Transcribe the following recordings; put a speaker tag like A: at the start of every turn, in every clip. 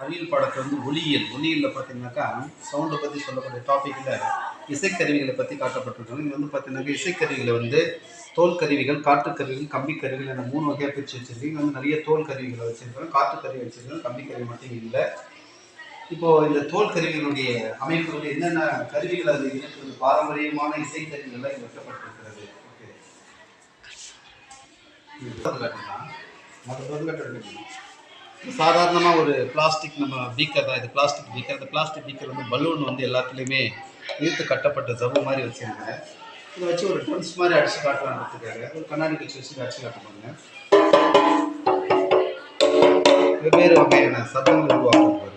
A: அறிவியல் பாடத்தில் வந்து ஒளியியலில் பார்த்தீங்கன்னாக்கா சவுண்டை பற்றி சொல்லக்கூடிய டாப்பிக்கில் இசைக்கருவிகளை பற்றி காட்டப்பட்டிருக்காங்க. இங்கே வந்து பார்த்தீங்கன்னாக்கா இசைக்கருவிகளை வந்து தோல் கருவிகள், காற்று கருவிகள், கம்பி கருவிகள் என 3 வகையாக பிரித்து வச்சுருக்கீங்க. இங்கே வந்து நிறைய தோல் கருவிகளை வச்சுருக்காங்க, காற்று கருவி வச்சுருக்காங்க, கம்பி கருவி மட்டும் இல்லை. இப்போது இந்த தோல் கருவிகளுடைய அமைப்புகள் என்னென்ன கருவிகள் அது இருக்கிறது, பாரம்பரியமான இசைக்கருவிகள்லாம் இங்கே வைக்கப்பட்டிருக்கிறது. சாதாரணமாக ஒரு பிளாஸ்டிக் நம்ம பீக்கர் தான், இது பிளாஸ்டிக் பீக்கர். அந்த பிளாஸ்டிக் பீக்கர் வந்து பலூன் வந்து எல்லாத்துலேயுமே இழுத்து கட்டப்பட்ட ஜவ்வு மாதிரி வச்சுருந்தேன். இதை வச்சு ஒரு ட்ரம்ஸ் மாதிரி அடித்து காட்டலான்றதுக்காக ஒரு கண்ணாடி வச்சு அடிச்சு காட்டுவாங்க. வெவ்வேறு வகையான சத்தங்கள் உருவாக்குவாங்க.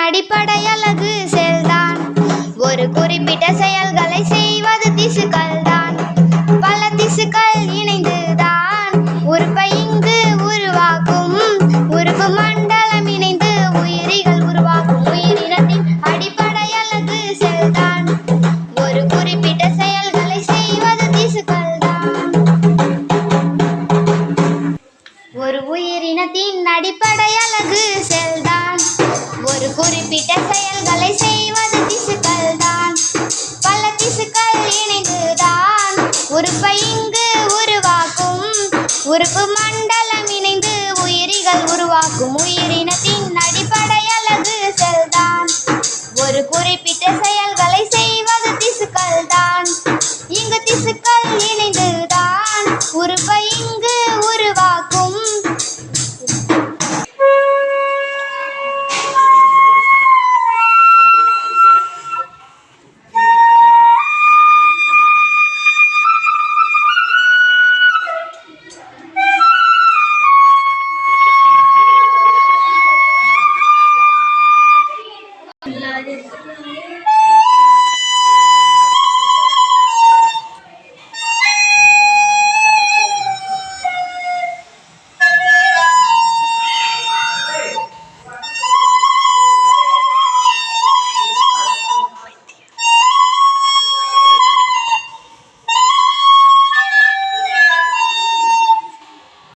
B: அடிப்படை அழகு செயல்தான் ஒரு குறிப்பிட்ட செயல்களை செய்வது திசுக்கள்